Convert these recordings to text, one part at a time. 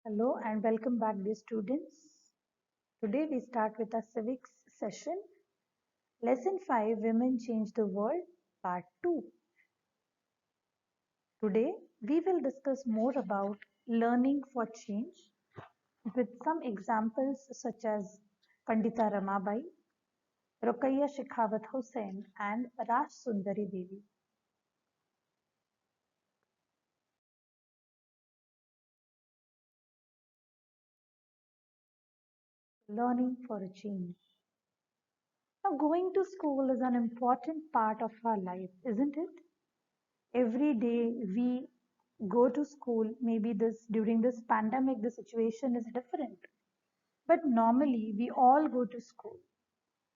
Hello and welcome back, dear students. Today we start with our civics session. Lesson 5 Women Change the World, Part 2. Today we will discuss more about learning for change with some examples such as Pandita Ramabai, Rokaiya Shekhawat Hussain, and Raj Sundari Devi. Learning for a change. Now, going to school is an important part of our life, isn't it? Every day we go to school. Maybe this during this pandemic the situation is different, but normally we all go to school.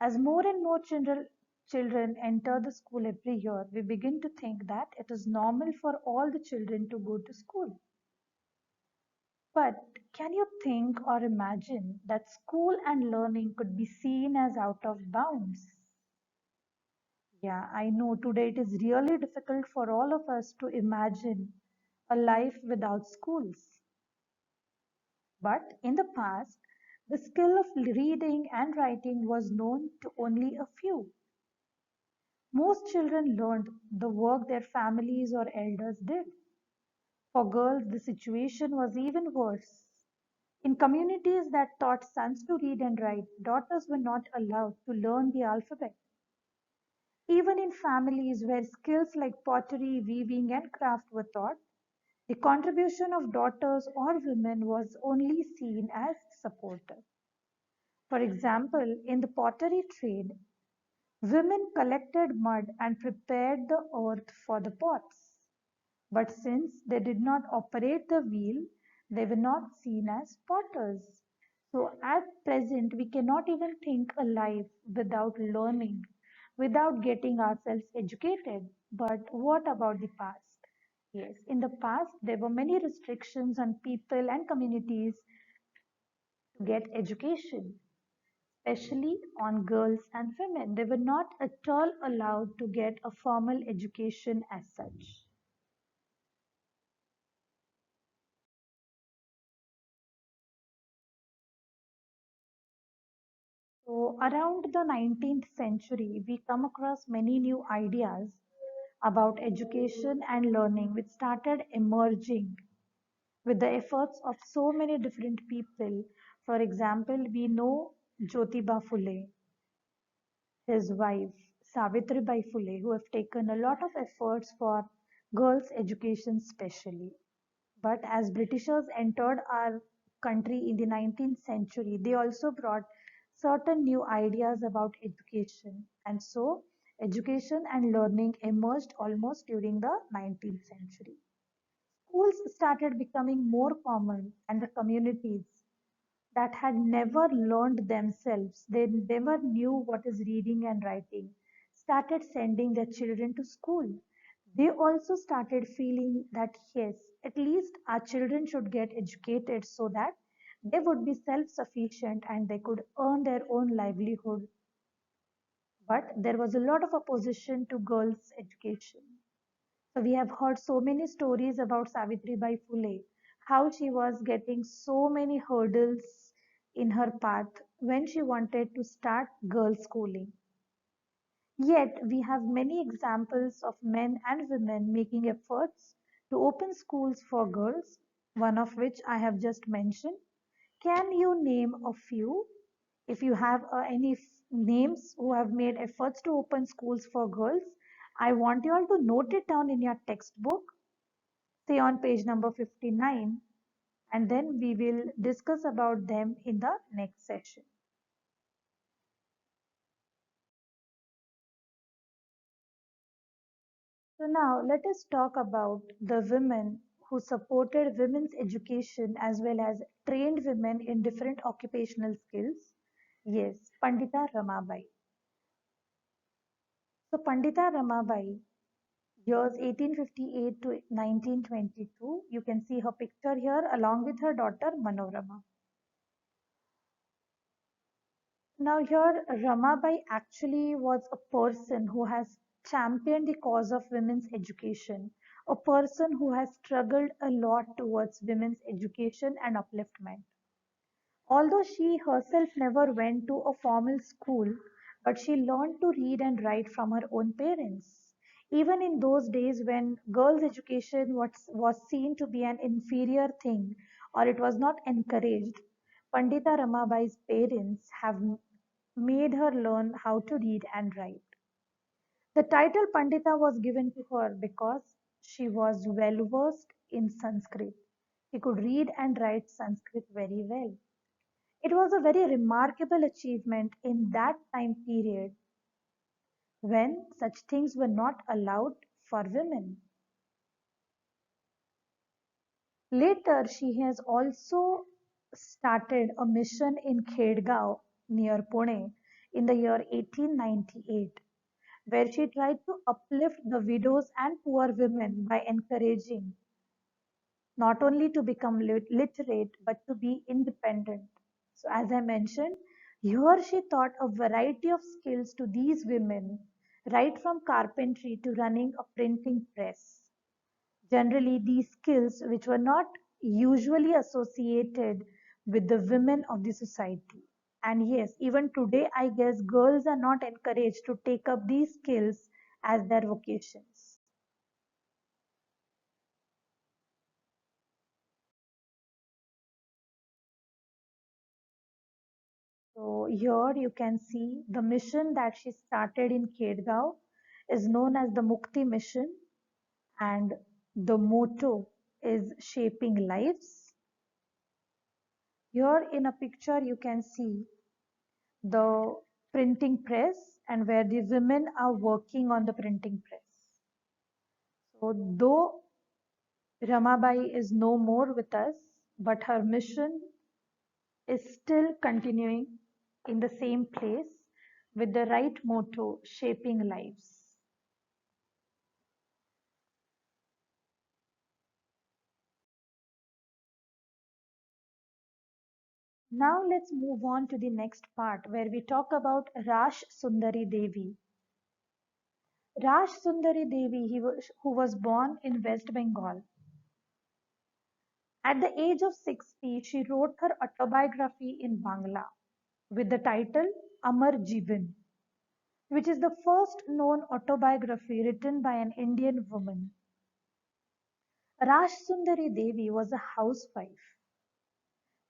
As more and more children enter the school every year, we begin to think that it is normal for all the children to go to school. But can you think or imagine that school and learning could be seen as out of bounds? Yeah, I know today it is really difficult for all of us to imagine a life without schools. But in the past, the skill of reading and writing was known to only a few. Most children learned the work their families or elders did. For girls, the situation was even worse. In communities that taught sons to read and write, daughters were not allowed to learn the alphabet. Even in families where skills like pottery, weaving, and craft were taught, the contribution of daughters or women was only seen as supportive. For example, in the pottery trade, women collected mud and prepared the earth for the pots. But since they did not operate the wheel, they were not seen as potters. So at present, we cannot even think a life without learning, without getting ourselves educated. But what about the past? Yes, in the past, there were many restrictions on people and communities to get education, especially on girls and women. They were not at all allowed to get a formal education as such. So, around the 19th century, we come across many new ideas about education and learning, which started emerging with the efforts of so many different people. For example, we know Jyotiba Phule, his wife, Savitribai Phule, who have taken a lot of efforts for girls' education, specially. But as Britishers entered our country in the 19th century, they also brought certain new ideas about education. And so, education and learning emerged almost during the 19th century. Schools started becoming more common, and the communities that had never learned themselves, they never knew what is reading and writing, started sending their children to school. They also started feeling that yes, at least our children should get educated so that they would be self sufficient and they could earn their own livelihood. But there was a lot of opposition to girls' education. So we have heard so many stories about Savitribai Phule, how she was getting so many hurdles in her path when she wanted to start girls' schooling. Yet we have many examples of men and women making efforts to open schools for girls, one of which I have just mentioned. Can you name a few? If you have any names who have made efforts to open schools for girls, I want you all to note it down in your textbook, say on page number 59, and then we will discuss about them in the next session. So now let us talk about the women who supported women's education as well as trained women in different occupational skills. Yes, Pandita Ramabai. So Pandita Ramabai, years 1858 to 1922, you can see her picture here along with her daughter Manorama. Now here Ramabai actually was a person who has championed the cause of women's education a person who has struggled a lot towards women's education and upliftment. Although she herself never went to a formal school, but she learned to read and write from her own parents. Even in those days when girls' education was seen to be an inferior thing or it was not encouraged, Pandita Ramabai's parents have made her learn how to read and write. The title Pandita was given to her because she was well versed in Sanskrit. She could read and write Sanskrit very well. It was a very remarkable achievement in that time period when such things were not allowed for women. Later, she has also started a mission in Khedgaon near Pune in the year 1898, where she tried to uplift the widows and poor women by encouraging not only to become literate but to be independent. So, as I mentioned, here she taught a variety of skills to these women, right from carpentry to running a printing press. Generally, these skills, which were not usually associated with the women of the society. And yes, even today, I guess girls are not encouraged to take up these skills as their vocations. So here you can see the mission that she started in Kedgaon is known as the Mukti mission, and the motto is shaping lives. Here in a picture you can see the printing press and where the women are working on the printing press. So though Ramabai is no more with us, but her mission is still continuing in the same place with the right motto, shaping lives. Now let's move on to the next part where we talk about Rash Sundari Devi. Rash Sundari Devi, who was born in West Bengal. At the age of 60, she wrote her autobiography in Bangla with the title Amar Jivan, which is the first known autobiography written by an Indian woman. Rash Sundari Devi was a housewife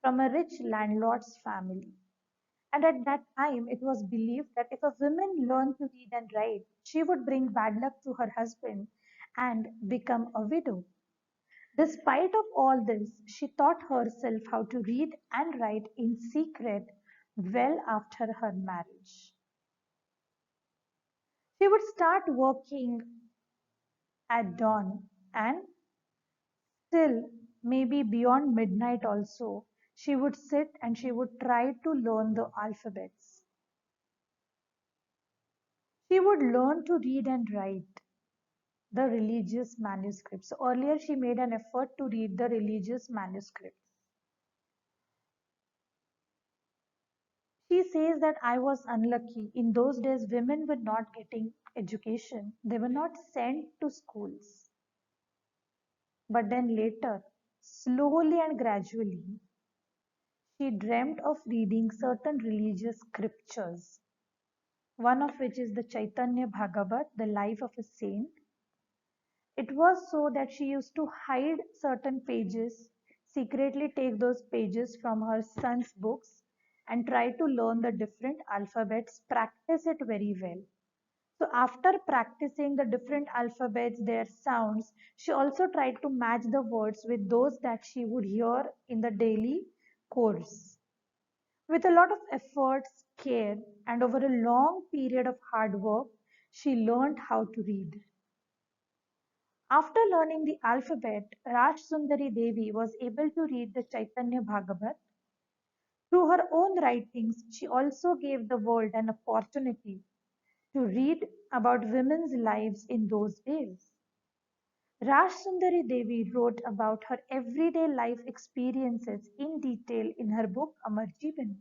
from a rich landlord's family. And at that time, it was believed that if a woman learned to read and write, she would bring bad luck to her husband and become a widow. Despite of all this, she taught herself how to read and write in secret well after her marriage. She would start working at dawn and still maybe beyond midnight also she would sit and she would try to learn the alphabets. She would learn to read and write the religious manuscripts. So earlier she made an effort to read the religious manuscripts. She says that I was unlucky. In those days, women were not getting education. They were not sent to schools. But then later, slowly and gradually, she dreamt of reading certain religious scriptures, one of which is the Chaitanya Bhagavat, the life of a saint. It was so that she used to hide certain pages, secretly take those pages from her son's books and try to learn the different alphabets, practice it very well. So after practicing the different alphabets, their sounds, she also tried to match the words with those that she would hear in the daily course. With a lot of efforts, care, and over a long period of hard work, she learned how to read. After learning the alphabet, Raj Sundari Devi was able to read the Chaitanya Bhagavat. Through her own writings, she also gave the world an opportunity to read about women's lives in those days. Raj Sundari Devi wrote about her everyday life experiences in detail in her book Amar Jeevan.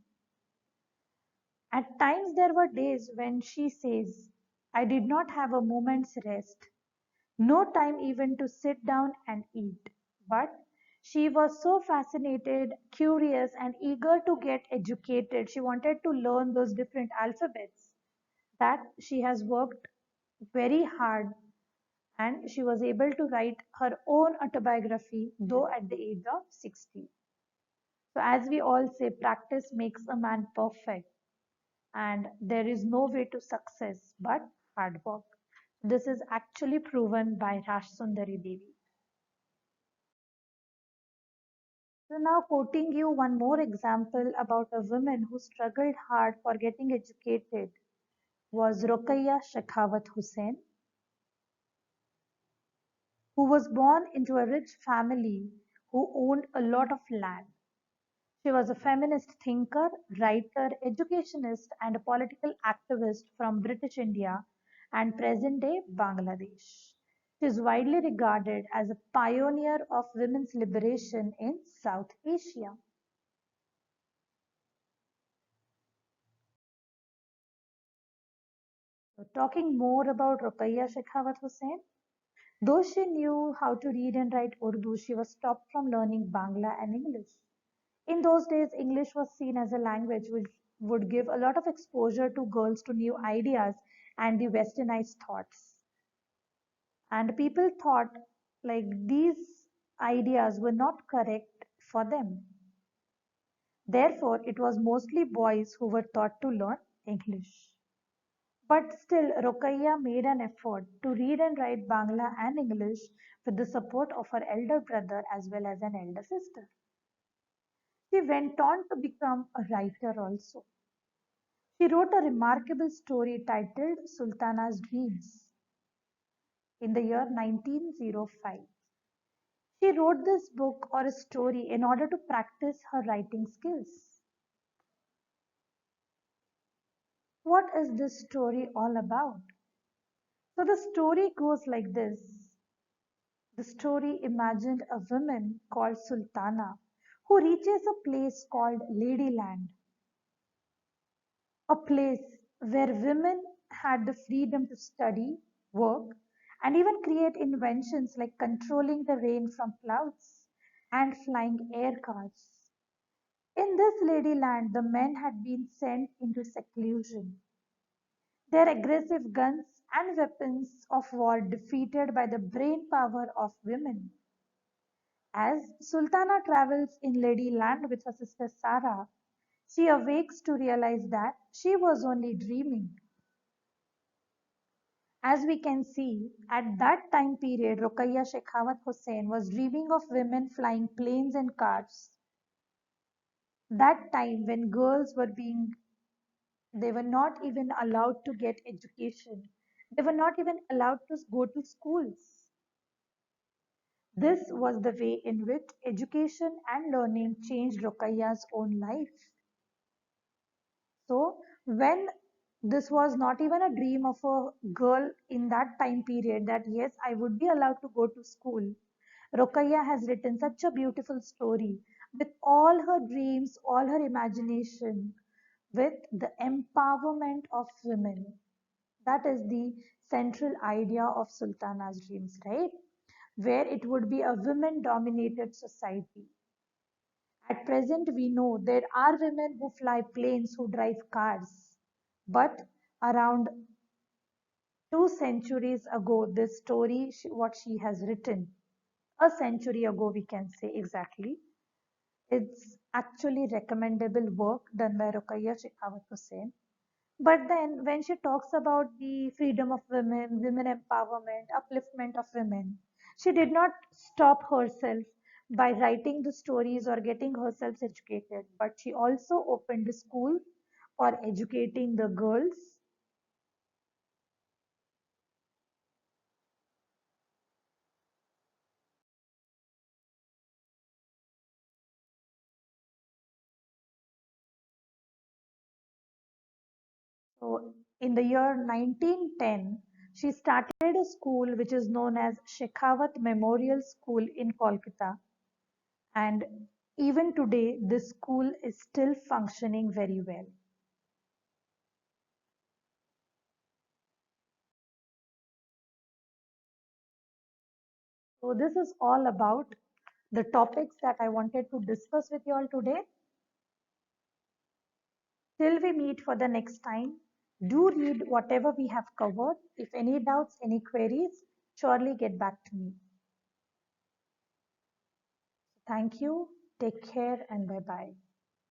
At times there were days when she says, I did not have a moment's rest. No time even to sit down and eat. But she was so fascinated, curious, and eager to get educated. She wanted to learn those different alphabets that she has worked very hard, and she was able to write her own autobiography, though at the age of 60. So, as we all say, practice makes a man perfect, and there is no way to success but hard work. This is actually proven by Rash Sundari Devi. So, now quoting you one more example about a woman who struggled hard for getting educated was Rokeya Shekhawat Hussain, who was born into a rich family who owned a lot of land. She was a feminist thinker, writer, educationist, and a political activist from British India and present day Bangladesh. She is widely regarded as a pioneer of women's liberation in South Asia. So, talking more about Ruqayya Shekhawat Hussain, though she knew how to read and write Urdu, she was stopped from learning Bangla and English. In those days, English was seen as a language which would give a lot of exposure to girls to new ideas and the westernized thoughts. And people thought like these ideas were not correct for them. Therefore, it was mostly boys who were taught to learn English. But still, Rokaiya made an effort to read and write Bangla and English with the support of her elder brother as well as an elder sister. She went on to become a writer also. She wrote a remarkable story titled Sultana's Dreams in the year 1905. She wrote this book or a story in order to practice her writing skills. What is this story all about? So the story goes like this. The story imagined a woman called Sultana who reaches a place called Ladyland, a place where women had the freedom to study, work, and even create inventions like controlling the rain from clouds and flying air cars. In this Ladyland, the men had been sent into seclusion, their aggressive guns and weapons of war defeated by the brain power of women. As Sultana travels in Ladyland with her sister Sarah, she awakes to realize that she was only dreaming. As we can see, at that time period, Rokaiya Shekhawat Hussain was dreaming of women flying planes and cars. That time when girls were being, they were not even allowed to get education. They were not even allowed to go to schools. This was the way in which education and learning changed Rokaiya's own life. So, when this was not even a dream of a girl in that time period, that yes, I would be allowed to go to school, Rokaiya has written such a beautiful story with all her dreams, all her imagination, with the empowerment of women. That is the central idea of Sultana's dreams, right? Where it would be a women dominated society. At present, we know there are women who fly planes, who drive cars. But around 2 centuries ago, this story, what she has written, a century ago, we can say exactly, it's actually recommendable work done by Rukaiya Shekhawat Hussain. But then, when she talks about the freedom of women, women empowerment, upliftment of women, she did not stop herself by writing the stories or getting herself educated, but she also opened a school for educating the girls. So, in the year 1910, she started a school which is known as Shekhawat Memorial School in Kolkata. And even today, this school is still functioning very well. So this is all about the topics that I wanted to discuss with you all today. Till we meet for the next time, do read whatever we have covered. If any doubts, any queries, surely get back to me. Thank you. Take care and bye bye.